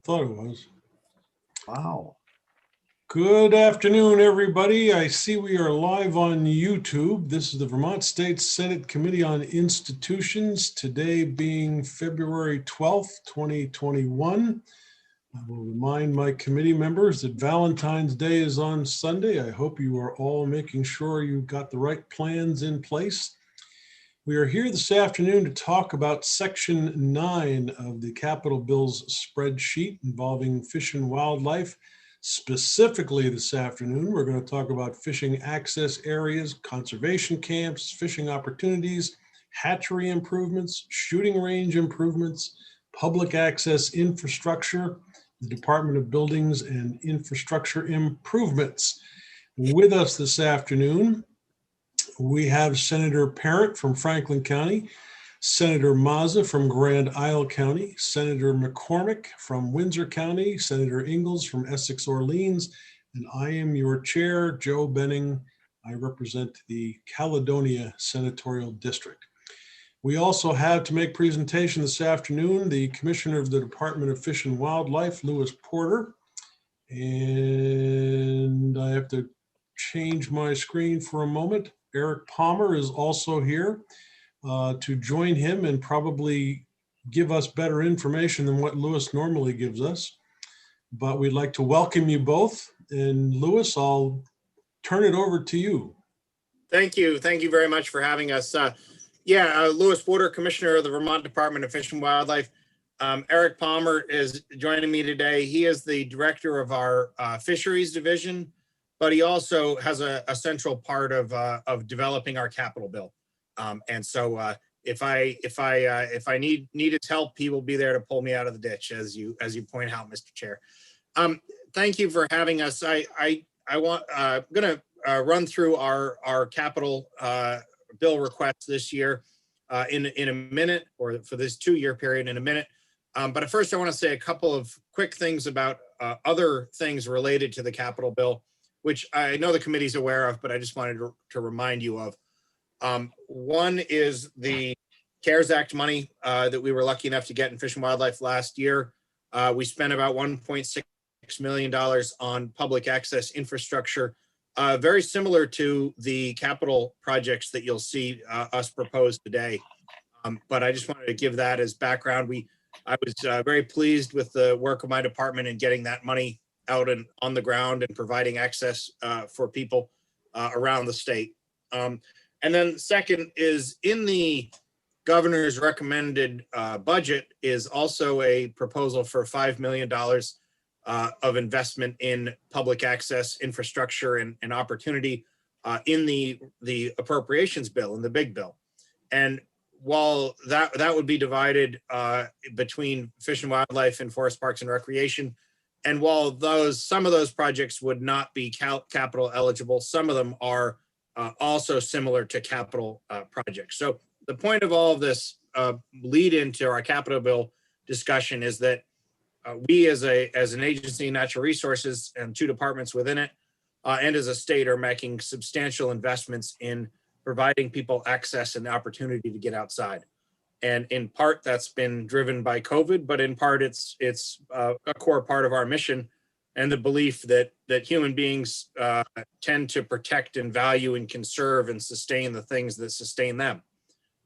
Thought it was. Wow. Good afternoon, everybody. I see we are live on YouTube. This is the Vermont State Senate Committee on Institutions, today being February 12th, 2021. I will remind my committee members that Valentine's Day is on Sunday. I hope you are all making sure you've got the right plans in place. We are here this afternoon to talk about Section 9 of the Capitol Bill's spreadsheet involving fish and wildlife. Specifically this afternoon, we're going to talk about fishing access areas, conservation camps, fishing opportunities, hatchery improvements, shooting range improvements, public access infrastructure, the Department of Buildings and Infrastructure improvements. With us this afternoon, we have Senator Parent from Franklin County, Senator Mazza from Grand Isle County, Senator McCormick from Windsor County, Senator Ingalls from Essex Orleans, and I am your chair, Joe Benning. I represent the Caledonia Senatorial District. We also have to make presentation this afternoon, the Commissioner of the Department of Fish and Wildlife, Lewis Porter. And I have to change my screen for a moment. Eric Palmer is also here to join him and probably give us better information than what Lewis normally gives us. But we'd like to welcome you both. And Lewis, I'll turn it over to you. Thank you. Thank you very much for having us. Lewis Porter, Commissioner of the Vermont Department of Fish and Wildlife. Eric Palmer is joining me today. He is the director of our fisheries division, but he also has a central part of developing our capital bill. If I need his help, he will be there to pull me out of the ditch, as you point out, Mr. Chair. Thank you for having us. I'm gonna run through our capital bill requests this year in a minute, or for this 2-year period in a minute. But first, I want to say a couple of quick things about other things related to the capital bill, which I know the committee's aware of, but I just wanted to remind you of. One is the CARES Act money that we were lucky enough to get in Fish and Wildlife last year. We spent about $1.6 million on public access infrastructure, very similar to the capital projects that you'll see us propose today. But I just wanted to give that as background. I was very pleased with the work of my department in getting that money out and on the ground and providing access for people around the state. And then second is, in the governor's recommended budget is also a proposal for $5 million of investment in public access infrastructure and opportunity in the appropriations bill, in the big bill. And while that would be divided between Fish and Wildlife and Forest Parks and Recreation, and while some of those projects would not be capital eligible, some of them are also similar to capital projects. So the point of all of this lead into our capital bill discussion is that we as an agency, natural resources, and 2 departments within it, and as a state, are making substantial investments in providing people access and the opportunity to get outside. And in part, that's been driven by COVID, but in part, it's a core part of our mission and the belief that human beings tend to protect and value and conserve and sustain the things that sustain them,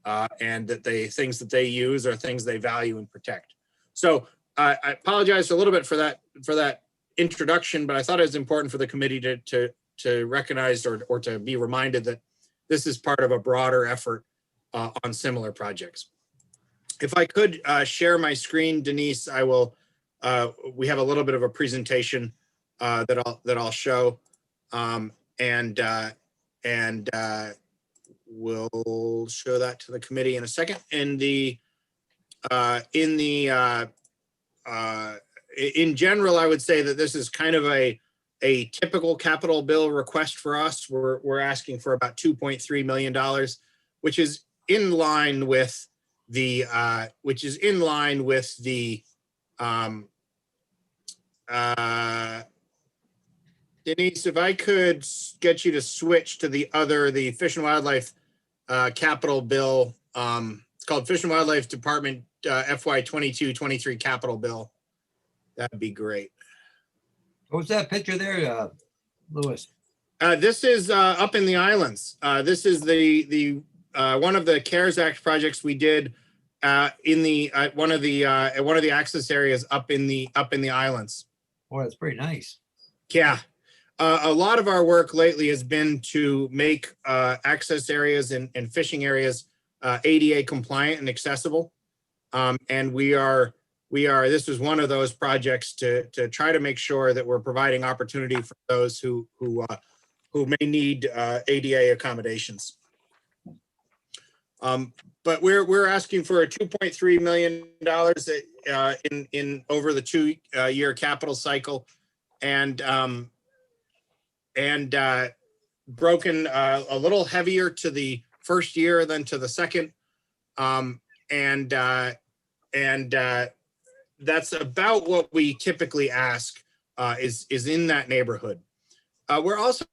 and that things that they use are things they value and protect. So I apologize a little bit for that introduction, but I thought it was important for the committee to recognize or to be reminded that this is part of a broader effort on similar projects. If I could share my screen, Denise, I will. We have a little bit of a presentation that I'll show, and we'll show that to the committee in a second. In general, I would say that this is kind of a typical capital bill request for us. We're asking for about $2.3 million, which is in line with the Denise, if I could get you to switch to the Fish and Wildlife capital bill. It's called Fish and Wildlife Department FY 22-23 capital bill. That'd be great. What was that picture there, Louis? This is up in the islands. This is the one of the CARES Act projects we did in the one of the access areas up in the islands. Boy, that's pretty nice. Yeah. A lot of our work lately has been to make access areas and fishing areas ADA compliant and accessible. And this was one of those projects to try to make sure that we're providing opportunity for those who may need ADA accommodations. But we're asking for a $2.3 million in over the 2-year capital cycle, and broken a little heavier to the first year than to the second, and that's about what we typically ask, is in that neighborhood. We're also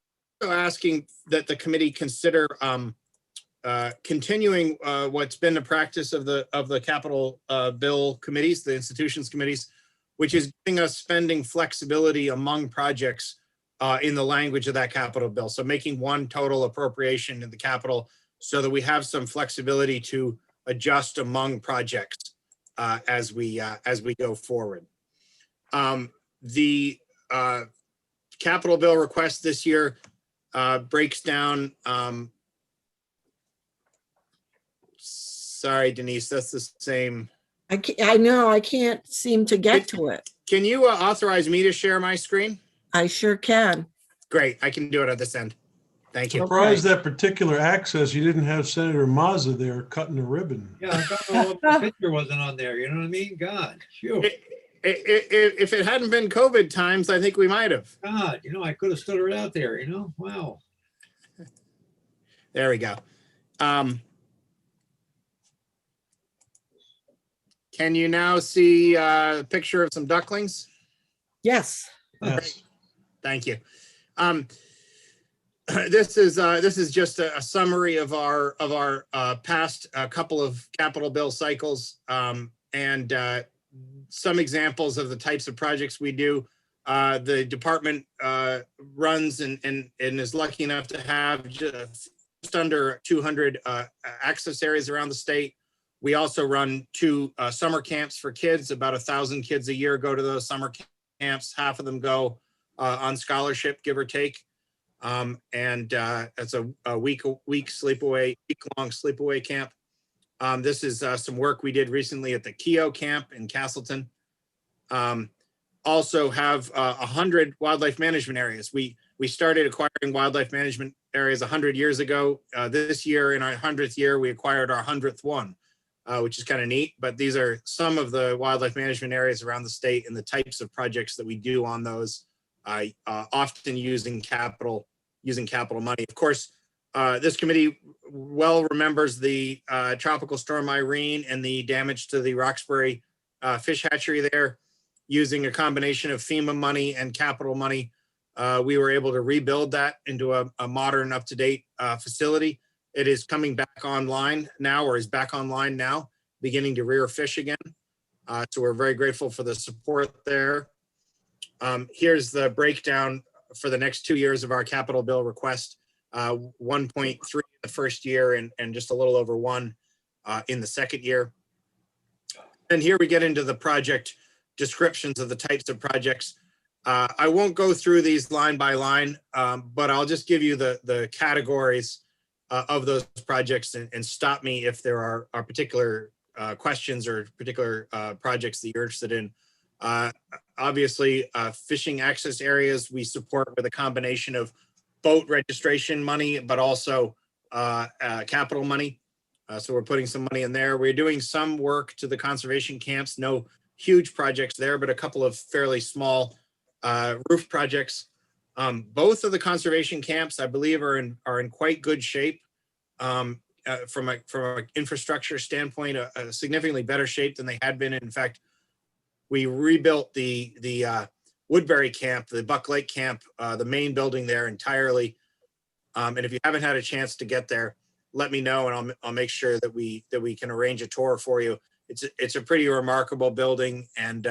asking that the committee consider continuing what's been the practice of the capital bill committees, the institutions committees, which is giving us spending flexibility among projects in the language of that capital bill. So making one total appropriation in the capital so that we have some flexibility to adjust among projects as we go forward. The capital bill request this year breaks down. Sorry, Denise, that's the same. I know, I can't seem to get to it. Can you authorize me to share my screen? I sure can. Great, I can do it at this end. Thank you. Surprised that particular access, you didn't have Senator Mazza there cutting the ribbon. Yeah, I don't know what the picture wasn't on there. You know what I mean? God, phew. If it hadn't been COVID times, I think we might have. God, I could have stood right out there, Wow. There we go. Can you now see a picture of some ducklings? Yes. Yes. Thank you. This is just a summary of our past couple of capital bill cycles, and some examples of the types of projects we do. The department runs and is lucky enough to have just under 200 access areas around the state. We also run 2 summer camps for kids. About 1,000 kids a year go to those summer camps. Half of them go on scholarship, give or take. And it's a week-long sleepaway camp. This is some work we did recently at the Keogh camp in Castleton. Also have 100 wildlife management areas. We started acquiring wildlife management areas 100 years ago. This year, in our 100th year, we acquired our 100th one, which is kind of neat. But these are some of the wildlife management areas around the state and the types of projects that we do on those, often using capital money. Of course, this committee well remembers the Tropical Storm Irene and the damage to the Roxbury fish hatchery there. Using a combination of FEMA money and capital money, we were able to rebuild that into a modern, up-to-date facility. It is coming back online now, or is back online now, beginning to rear fish again. So we're very grateful for the support there. Here's the breakdown for the next 2 years of our capital bill request. 1.3 in the first year and just a little over 1 in the second year. And here we get into the project descriptions of the types of projects. I won't go through these line by line, but I'll just give you the categories of those projects and stop me if there are particular questions or particular projects that you're interested in. Obviously, fishing access areas we support with a combination of boat registration money, but also capital money. So we're putting some money in there. We're doing some work to the conservation camps. No huge projects there, but a couple of fairly small roof projects. Both of the conservation camps, I believe, are in quite good shape from an infrastructure standpoint, a significantly better shape than they had been. In fact, we rebuilt the Woodbury camp, the Buck Lake camp, the main building there entirely. And if you haven't had a chance to get there, let me know, and I'll make sure that we can arrange a tour for you. It's a pretty remarkable building and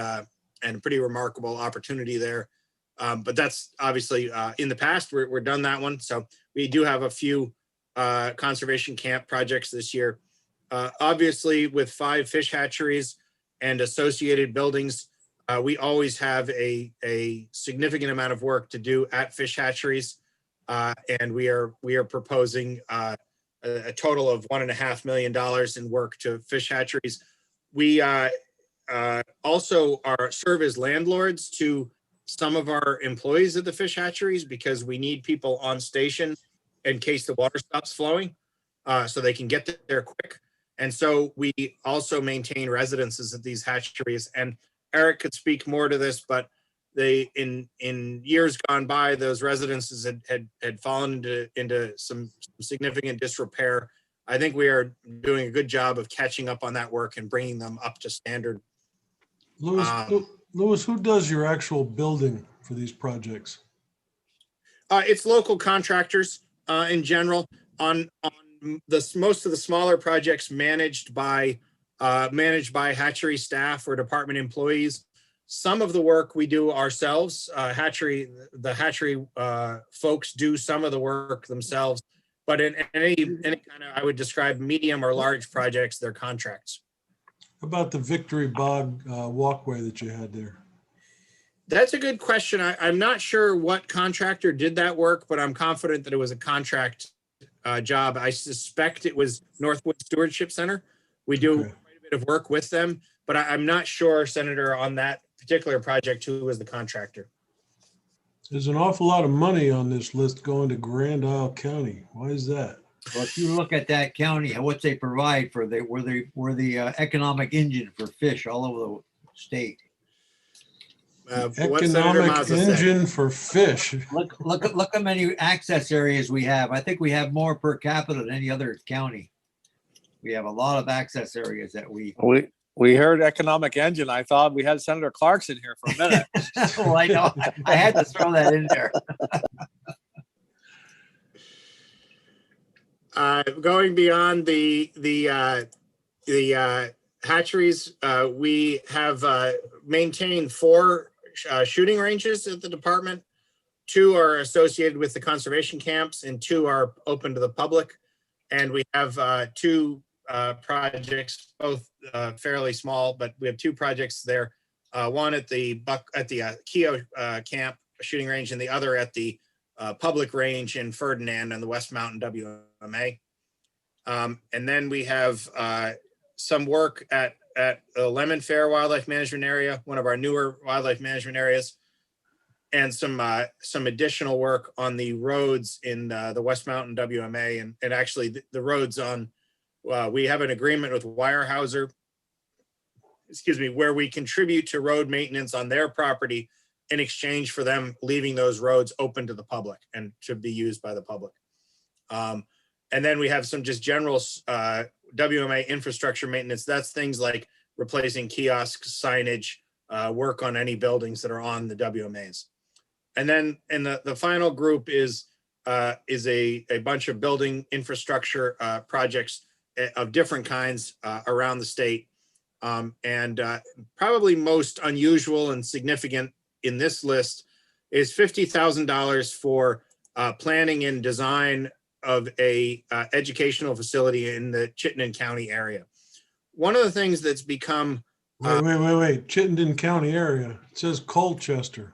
and a pretty remarkable opportunity there. But that's obviously in the past, we're done that one. So we do have a few conservation camp projects this year. Obviously, with 5 fish hatcheries and associated buildings, we always have a significant amount of work to do at fish hatcheries. And we are proposing a total of $1.5 million in work to fish hatcheries. We also serve as landlords to some of our employees at the fish hatcheries because we need people on station in case the water stops flowing, so they can get there quick. And so we also maintain residences at these hatcheries. And Eric could speak more to this, but they in years gone by, those residences had fallen into some significant disrepair. I think we are doing a good job of catching up on that work and bringing them up to standard. Louis, who does your actual building for these projects? It's local contractors in general. On most of the smaller projects managed by hatchery staff or department employees. Some of the work we do ourselves. The hatchery folks do some of the work themselves, but in any kind of, I would describe medium or large projects, they're contracts. How about the Victory Bog walkway that you had there? That's a good question. I'm not sure what contractor did that work, but I'm confident that it was a contract job. I suspect it was Northwood Stewardship Center. We do quite a bit of work with them, but I'm not sure, Senator, on that particular project who was the contractor. There's an awful lot of money on this list going to Grand Isle County. Why is that? Well, if you look at that county and what they provide for, we're the economic engine for fish all over the state. Economic engine for fish. Look how many access areas we have. I think we have more per capita than any other county. We have a lot of access areas that we heard economic engine. I thought we had Senator Clarkson here for a minute. Well, I know. I had to throw that in there. Going beyond the hatcheries, we have maintained 4 shooting ranges at the department. 2 are associated with the conservation camps and 2 are open to the public. And we have 2 projects, both fairly small, but we have 2 projects there. One at the Keogh camp shooting range and the other at the public range in Ferdinand and the West Mountain WMA. And then we have some work at the Lemon Fair Wildlife Management Area, one of our newer wildlife management areas, and some additional work on the roads in the West Mountain WMA, and actually the roads on, we have an agreement with Weyerhaeuser, where we contribute to road maintenance on their property in exchange for them leaving those roads open to the public and to be used by the public. And then we have some just general WMA infrastructure maintenance. That's things like replacing kiosks, signage, work on any buildings that are on the WMAs. And then in the final group is a bunch of building infrastructure projects of different kinds around the state. And probably most unusual and significant in this list is $50,000 for planning and design of a educational facility in the Chittenden County area. One of the things that's become wait, Chittenden County area. It says Colchester.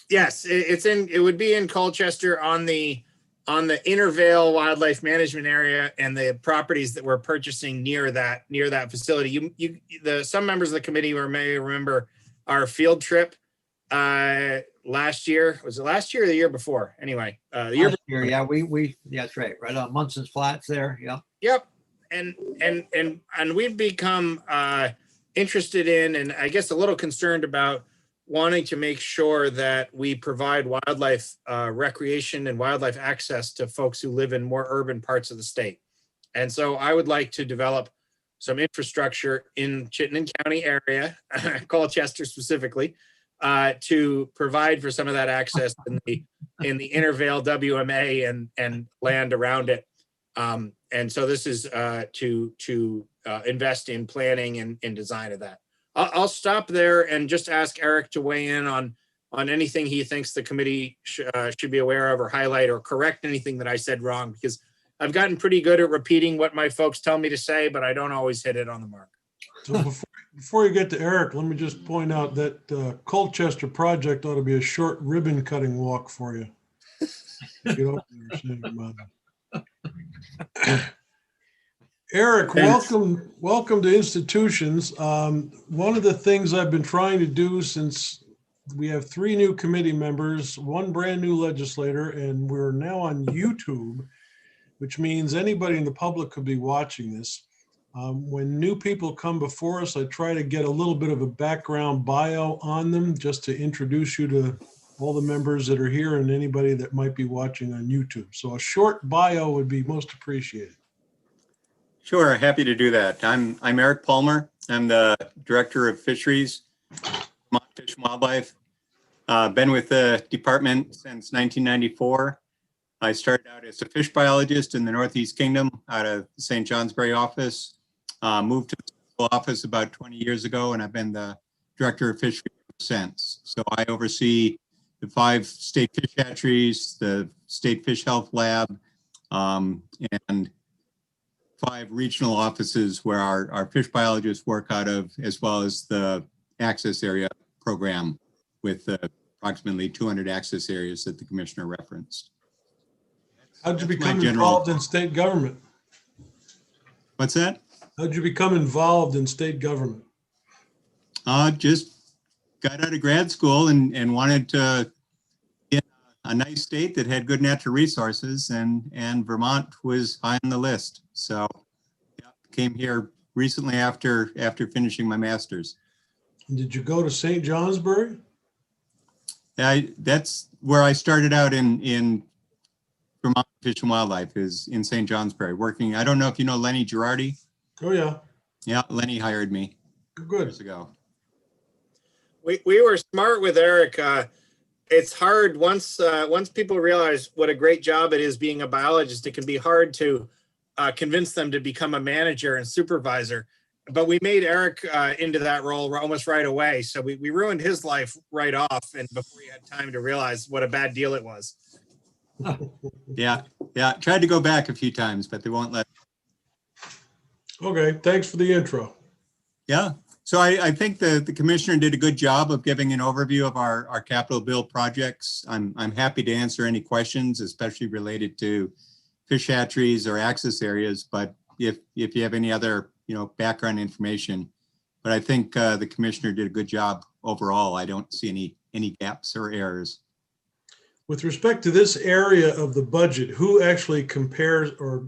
Yes, it would be in Colchester on the Intervale Wildlife Management Area and the properties that we're purchasing near that facility. Some members of the committee may remember our field trip last year. Was it last year or the year before? Anyway, the year before. Yeah, we that's right on Munson's Flats there. Yeah. Yep. And we've become interested in, and I guess a little concerned about, wanting to make sure that we provide wildlife recreation and wildlife access to folks who live in more urban parts of the state. And so I would like to develop some infrastructure in Chittenden County area, Colchester specifically, to provide for some of that access in the Intervale WMA and land around it. And so this is to invest in planning and design of that. I'll stop there and just ask Eric to weigh in on anything he thinks the committee should be aware of or highlight or correct anything that I said wrong, because I've gotten pretty good at repeating what my folks tell me to say, but I don't always hit it on the mark. So before you get to Eric, let me just point out that Colchester project ought to be a short ribbon cutting walk for you. Get over there, Senator Mata. Eric, Thanks. welcome to institutions. One of the things I've been trying to do since we have 3 new committee members, 1 brand new legislator, and we're now on YouTube, which means anybody in the public could be watching this. When new people come before us, I try to get a little bit of a background bio on them just to introduce you to all the members that are here and anybody that might be watching on YouTube. So a short bio would be most appreciated. Sure, happy to do that. I'm Eric Palmer. I'm the Director of Fisheries, Vermont Fish and Wildlife. Been with the department since 1994. I started out as a fish biologist in the Northeast Kingdom out of the St. Johnsbury office. Moved to the central office about 20 years ago, and I've been the Director of Fisheries since. So I oversee the 5 state fish hatcheries, the State Fish Health Lab, and 5 regional offices where our fish biologists work out of, as well as the access area program with approximately 200 access areas that the commissioner referenced. How'd you That's my become general- involved in state government? What's that? How'd you become involved in state government? Just got out of grad school and wanted to get a nice state that had good natural resources, and Vermont was high on the list. So yeah, came here recently after finishing my master's. Did you go to St. Johnsbury? That's where I started out in Vermont Fish and Wildlife, is in St. Johnsbury working. I don't know if you know Lenny Girardi. Oh, yeah. Yeah, Lenny hired me Good. years ago. We were smart with Eric. It's hard once people realize what a great job it is being a biologist. It can be hard to convince them to become a manager and supervisor. But we made Eric into that role almost right away. So we ruined his life right off, and before he had time to realize what a bad deal it was. Yeah. Tried to go back a few times, but they won't let. Okay, thanks for the intro. Yeah. So I think the commissioner did a good job of giving an overview of our capital bill projects. I'm happy to answer any questions, especially related to fish hatcheries or access areas. But if you have any other background information, but I think the commissioner did a good job overall. I don't see any gaps or errors. With respect to this area of the budget, who actually compares or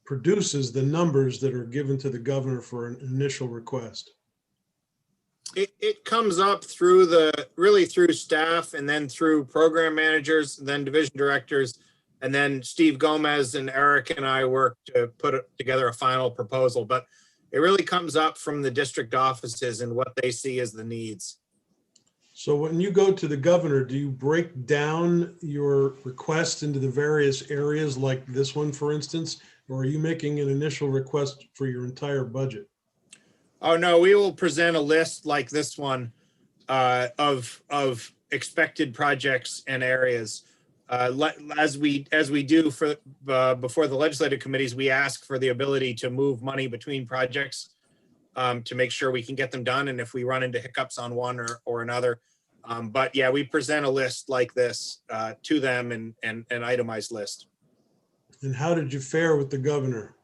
produces the numbers that are given to the governor for an initial request? It comes up through through staff, and then through program managers, and then division directors, and then Steve Gomez and Eric and I work to put together a final proposal. But it really comes up from the district offices and what they see as the needs. So when you go to the governor, do you break down your request into the various areas like this one, for instance, or are you making an initial request for your entire budget? Oh, no, we will present a list like this one of expected projects and areas. As we do for before the legislative committees, we ask for the ability to move money between projects to make sure we can get them done, and if we run into hiccups on one or another. But yeah, we present a list like this to them, and an itemized list. And how did you fare with the governor?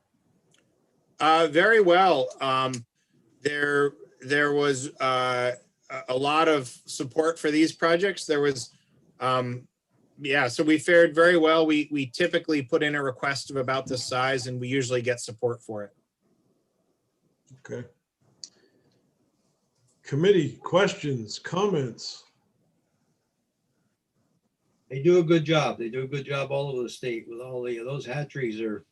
Very well. There was a lot of support for these projects. There was, so we fared very well. We typically put in a request of about this size, and we usually get support for it. Okay. Committee questions, comments? They do a good job. They do a good job all over the state with all those hatcheries are,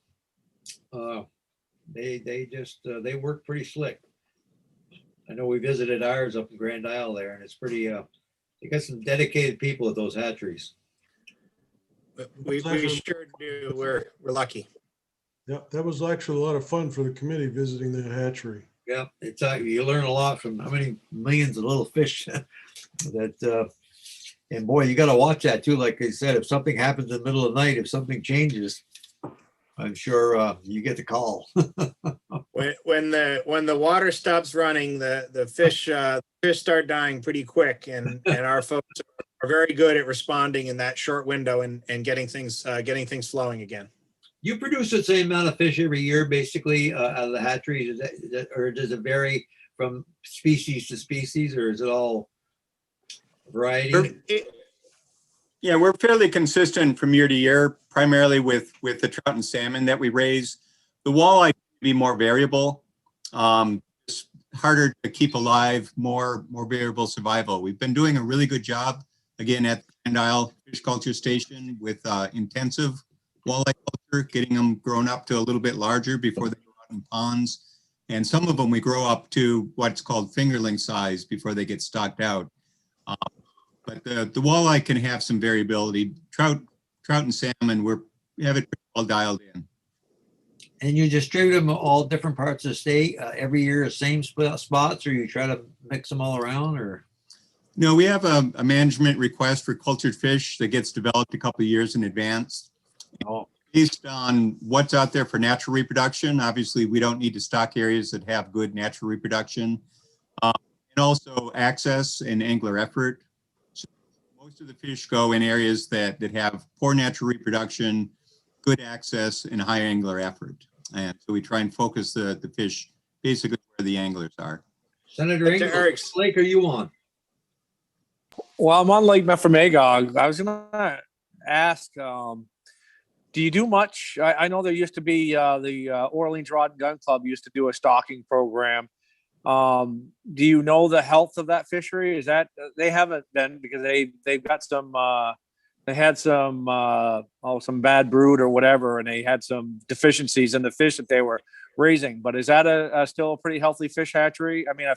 they work pretty slick. I know we visited ours up in Grand Isle there, and it's pretty, they got some dedicated people at those hatcheries. We sure do. We're lucky. Yeah, that was actually a lot of fun for the committee visiting that hatchery. Yeah, it's you learn a lot from how many millions of little fish that and boy, you got to watch that too. Like I said, if something happens in the middle of the night, if something changes, I'm sure you get the call. When the water stops running, the fish start dying pretty quick, and our folks are very good at responding in that short window and getting things flowing again. You produce the same amount of fish every year, basically, out of the hatchery, or does it vary from species to species, or is it all variety? Yeah, we're fairly consistent from year to year, primarily with the trout and salmon that we raise. The walleye can be more variable. It's harder to keep alive, more variable survival. We've been doing a really good job, again, at Grand Isle Fish Culture Station with intensive walleye culture, getting them grown up to a little bit larger before they go out in ponds. And some of them we grow up to what's called fingerling size before they get stocked out. But the walleye can have some variability. Trout and salmon, we have it pretty well dialed in. And you distribute them all different parts of the state every year, the same spots, or you try to mix them all around, or? No, we have a management request for cultured fish that gets developed a couple of years in advance. Oh. Based on what's out there for natural reproduction, obviously we don't need to stock areas that have good natural reproduction. And also access and angler effort. So most of the fish go in areas that have poor natural reproduction, good access, and high angler effort. And so we try and focus the fish basically where the anglers are. Senator Ingalls, what lake are you on? Well, I'm on Lake Memphremagog. I was going to ask, do you do much? I know there used to be the Orleans Rod and Gun Club used to do a stocking program. Do you know the health of that fishery? Is that they haven't been because they've got some they had some bad brood or whatever, and they had some deficiencies in the fish that they were raising. But is that a still a pretty healthy fish hatchery? I mean, a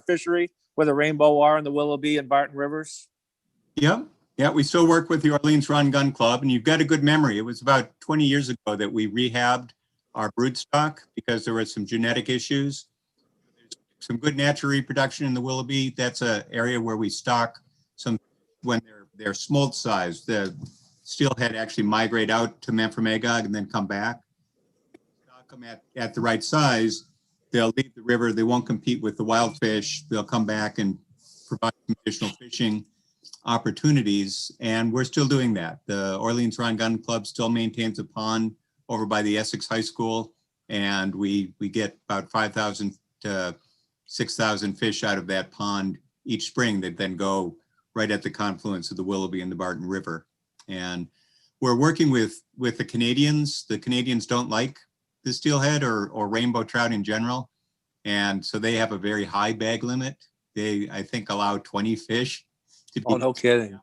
fishery where the rainbow are and the Willoughby and Barton Rivers? Yeah. Yeah, we still work with the Orleans Rod and Gun Club, and you've got a good memory. It was about 20 years ago that we rehabbed our brood stock because there were some genetic issues. There's some good natural reproduction in the Willoughby. That's an area where we stock some when they're smolt size. The steelhead actually migrate out to Memphremagog and then come back. Stock them at the right size. They'll leave the river. They won't compete with the wild fish. They'll come back and provide some additional fishing opportunities, and we're still doing that. The Orleans Rod and Gun Club still maintains a pond over by the Essex High School, and we get about 5,000 to 6,000 fish out of that pond each spring that then go right at the confluence of the Willoughby and the Barton River. And we're working with the Canadians. The Canadians don't like the steelhead or rainbow trout in general, and so they have a very high bag limit. They, I think, allow 20 fish. Oh, no kidding.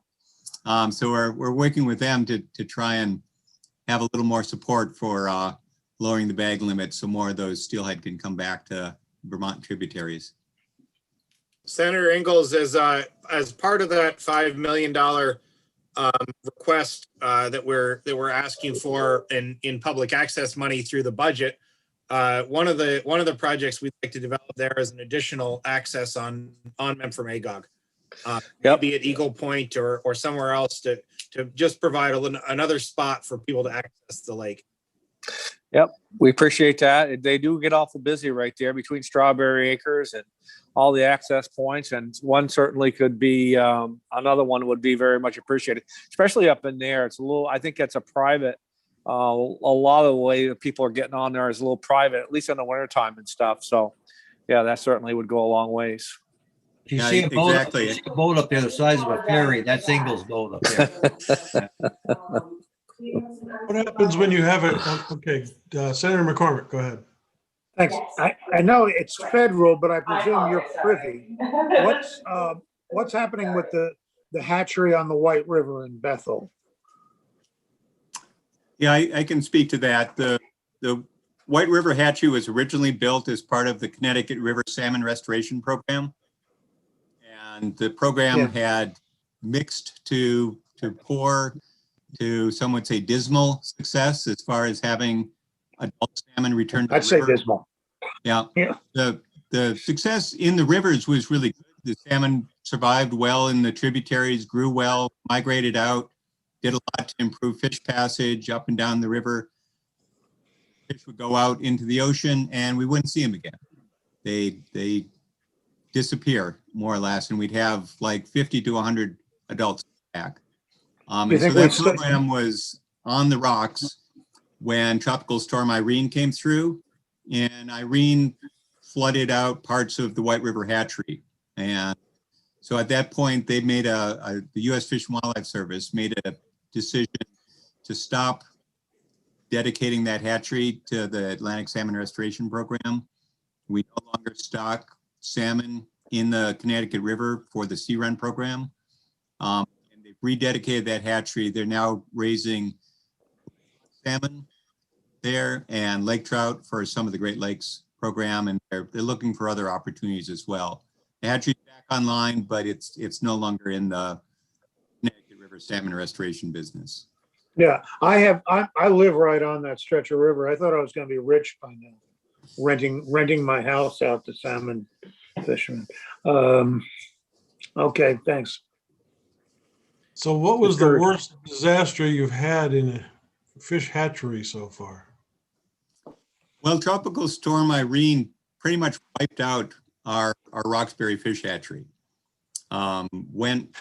So we're working with them to try and have a little more support for lowering the bag limit so more of those steelhead can come back to Vermont tributaries. Senator Ingalls, as part of that $5 million request that we're asking for in public access money through the budget, one of the projects we'd like to develop there is an additional access on Memphremagog. Maybe at Eagle Point or somewhere else to just provide another spot for people to access the lake. Yep, we appreciate that. They do get awful busy right there between Strawberry Acres and all the access points, and one certainly could be another one would be very much appreciated, especially up in there. It's a little, I think that's a private. A lot of the way that people are getting on there is a little private, at least in the wintertime and stuff. So, yeah, that certainly would go a long ways. If you see a boat, exactly. you see a boat up there the size of a ferry, that's Ingalls' boat up there. What happens when you have it? Okay, Senator McCormick, go ahead. Thanks. I know it's federal, but I presume you're privy. What's happening with the hatchery on the White River in Bethel? Yeah, I can speak to that. The White River hatchery was originally built as part of the Connecticut River Salmon Restoration Program. And the program had mixed to poor to some would say dismal success as far as having adult salmon return to I'd the say river. dismal. Yeah. Yeah. The success in the rivers was really good. The salmon survived well in the tributaries, grew well, migrated out, did a lot to improve fish passage up and down the river. Fish would go out into the ocean and we wouldn't see them again. They disappear more or less, and we'd have like 50 to 100 adults back. You And so think that we'd still- program was on the rocks when Tropical Storm Irene came through, and Irene flooded out parts of the White River hatchery. And so at that point, they made the U.S. Fish and Wildlife Service made a decision to stop dedicating that hatchery to the Atlantic Salmon Restoration Program. We no longer stock salmon in the Connecticut River for the Sea Run program. And they've rededicated that hatchery. They're now raising salmon there and lake trout for some of the Great Lakes program, and they're looking for other opportunities as well. The hatchery's back online, but it's no longer in the Connecticut River salmon restoration business. Yeah, I live right on that stretch of river. I thought I was gonna be rich by now, renting my house out to salmon fishermen. Okay, thanks. So what was the Discouraging. worst disaster you've had in a fish hatchery so far? Well, Tropical Storm Irene pretty much wiped out our Roxbury fish hatchery. Went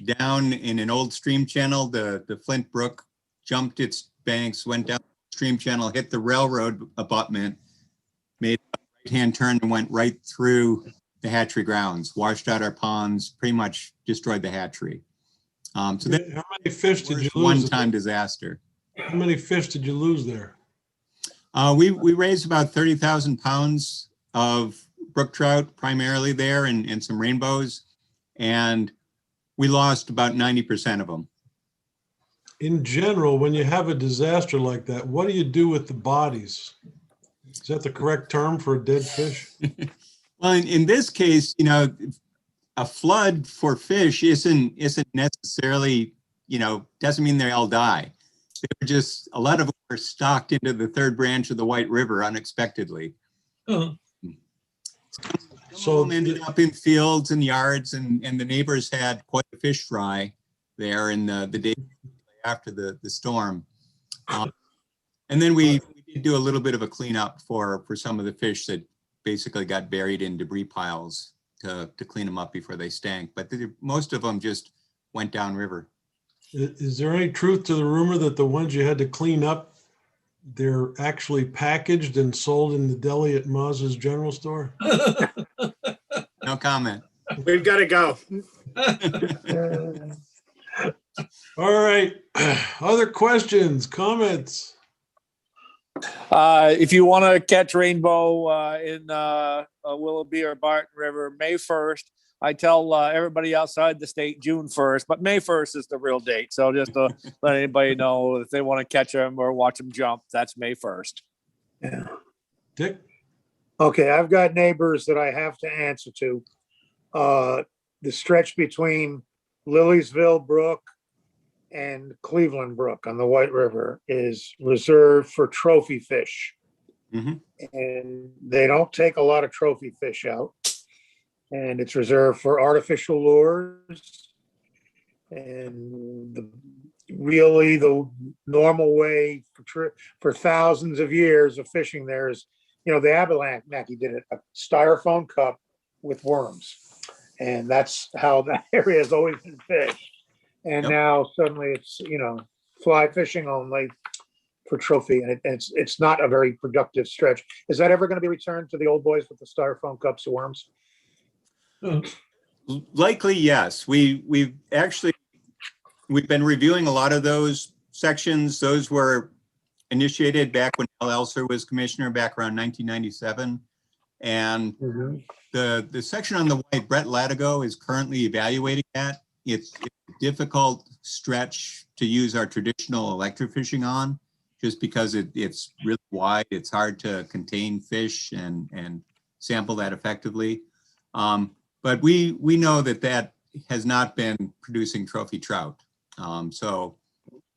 down in an old stream channel. The Flint Brook jumped its banks, went down the stream channel, hit the railroad abutment, made a right-hand turn and went right through the hatchery grounds, washed out our ponds, pretty much destroyed the hatchery. So that How many fish did you was a lose? one-time disaster. How many fish did you lose there? We raised about 30,000 pounds of brook trout primarily there and some rainbows. And we lost about 90% of them. In general, when you have a disaster like that, what do you do with the bodies? Is that the correct term for a dead fish? Well, in this case, a flood for fish isn't necessarily, doesn't mean they all die. They were just, a lot of them were stocked into the third branch of the White River unexpectedly. So Some of them ended up in fields and yards, and the neighbors had quite a fish fry there in the day after the storm. And then we did do a little bit of a cleanup for some of the fish that basically got buried in debris piles to clean them up before they stank. But most of them just went downriver. is there any truth to the rumor that the ones you had to clean up, they're actually packaged and sold in the deli at Maz's General Store? No comment. We've got to go. All right. Other questions, comments? If you want to catch rainbow in Willoughby or Barton River, May 1st. I tell everybody outside the state June 1st, but May 1st is the real date. So just to let anybody know if they want to catch them or watch them jump, that's May 1st. Yeah. Dick? Okay, I've got neighbors that I have to answer to. The stretch between Liliesville Brook and Cleveland Brook on the White River is reserved for trophy fish. Mhm. And they don't take a lot of trophy fish out. And it's reserved for artificial lures. And really the normal way for thousands of years of fishing there is, the Abenaki did it, a styrofoam cup with worms. And that's how that area has always been fished. And Yep. now suddenly it's, fly fishing only for trophy. And it's not a very productive stretch. Is that ever going to be returned to the old boys with the styrofoam cups of worms? Likely, yes. We've been reviewing a lot of those sections. Those were initiated back when Al Elser was commissioner back around 1997. And the section on the White, Brett Latigo is currently evaluating that. It's a difficult stretch to use our traditional electrofishing on, just because it's really wide. It's hard to contain fish and sample that effectively. But we know that has not been producing trophy trout. So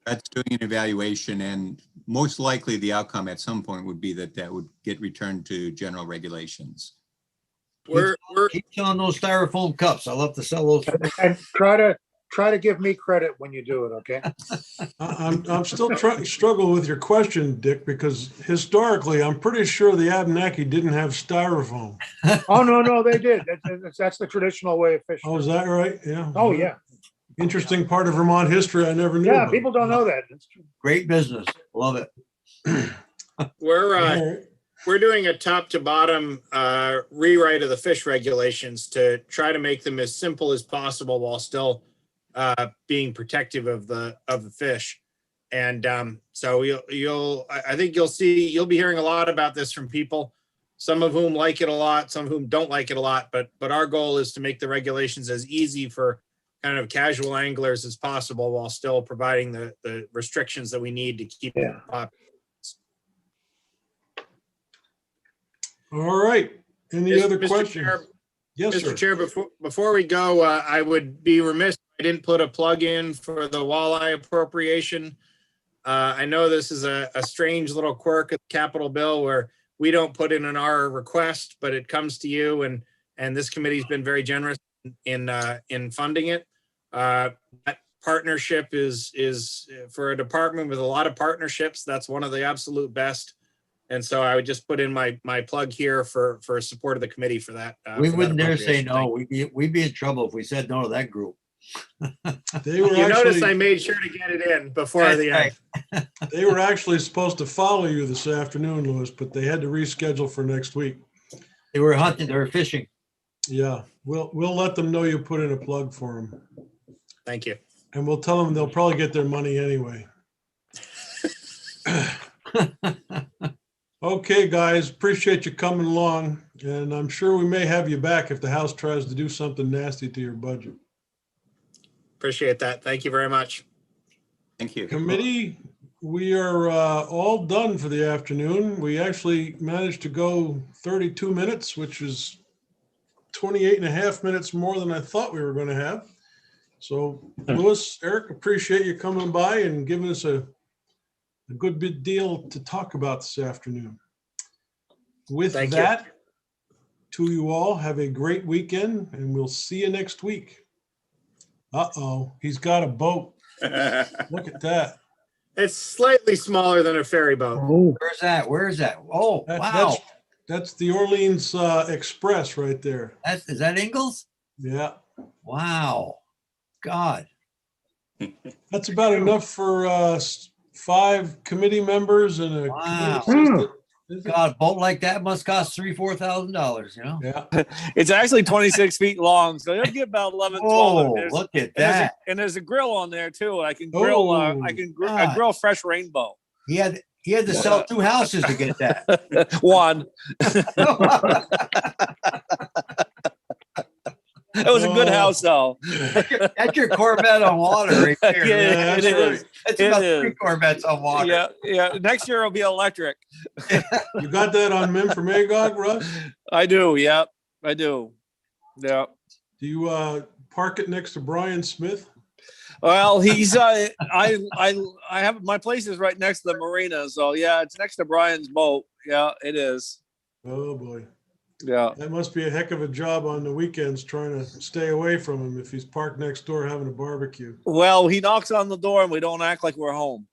That's doing an evaluation, and most likely the outcome at some point would be that that would get returned to general regulations. We're Keep selling those styrofoam cups. I love to sell those. And try to give me credit when you do it, okay? I'm still trying to struggle with your question, Dick, because historically, I'm pretty sure the Abenaki didn't have styrofoam. Oh, no, they did. That's the traditional way of fishing. Oh, is that right? Yeah. Oh, yeah. Interesting part of Vermont history I never knew Yeah, about. people don't know that. It's true. Great business. Love it. we're All right. we're doing a top to bottom rewrite of the fish regulations to try to make them as simple as possible while still being protective of the fish. And so I think you'll be hearing a lot about this from people, some of whom like it a lot, some of whom don't like it a lot. But our goal is to make the regulations as easy for kind of casual anglers as possible while still providing the restrictions that we need to keep Yeah. up. All right. Any other Mr. questions? Chair, Yes, sir. Mr. Chair, before we go, I would be remiss if I didn't put a plug in for the walleye appropriation. I know this is a strange little quirk of the capital bill where we don't put in our request, but it comes to you, and this committee's been very generous in funding it. That partnership is for a department with a lot of partnerships. That's one of the absolute best. And so I would just put in my plug here for support of the committee for that. We for that wouldn't dare say appropriation. no. We'd be in trouble if we said no to that group. They were You notice I actually, made sure to get it in before That's the end. right. they were actually supposed to follow you this afternoon, Louis, but they had to reschedule for next week. They were hunting, they were fishing. Yeah, we'll let them know you put in a plug for them, Thank you. and we'll tell them they'll probably get their money anyway. Okay, guys, appreciate you coming along, and I'm sure we may have you back if the House tries to do something nasty to your budget. Appreciate that. Thank you very much. Thank you. Committee, we are all done for the afternoon. We actually managed to go 32 minutes, which is 28 and a half minutes more than I thought we were going to have. So, Louis, Eric, appreciate you coming by and giving us a good bit deal to talk about this afternoon. With Thank you. that, to you all, have a great weekend, and we'll see you next week. Uh-oh, he's got a boat. Look at that. It's slightly smaller than a ferry boat. Oh, Where's that? Where is that? Oh, That- wow. That's the Orleans Express right there. Is that Ingalls? Yeah, Wow. God. that's about enough for 5 committee members and a Wow. committee assistant. Is it? God, a boat like that must cost $3,000-4,000, you know? Yeah, It's actually 26 feet long, so it'll get about 11, 12. Oh, There's- look at and there's a- that. and there's a grill on there too. I can grill. Oh, I grill fresh rainbow. He had to sell 2 houses to get that. One. It was a good Oh. house though. That's your Corvette on water right there. Yeah, Yeah, it that's is. right. That's it about is. 3 Corvettes on water. Yeah, yeah. Next year it'll be electric. you got that on Mem for Magog, Russ? I do. Yep, I do. Yeah. Do you park it next to Brian Smith? Well, he's I have my place is right next to the marina, so yeah, it's next to Brian's boat. Yeah, it is. Oh, boy. Yeah. That must be a heck of a job on the weekends trying to stay away from him if he's parked next door having a barbecue. Well, he knocks on the door and we don't act like we're home.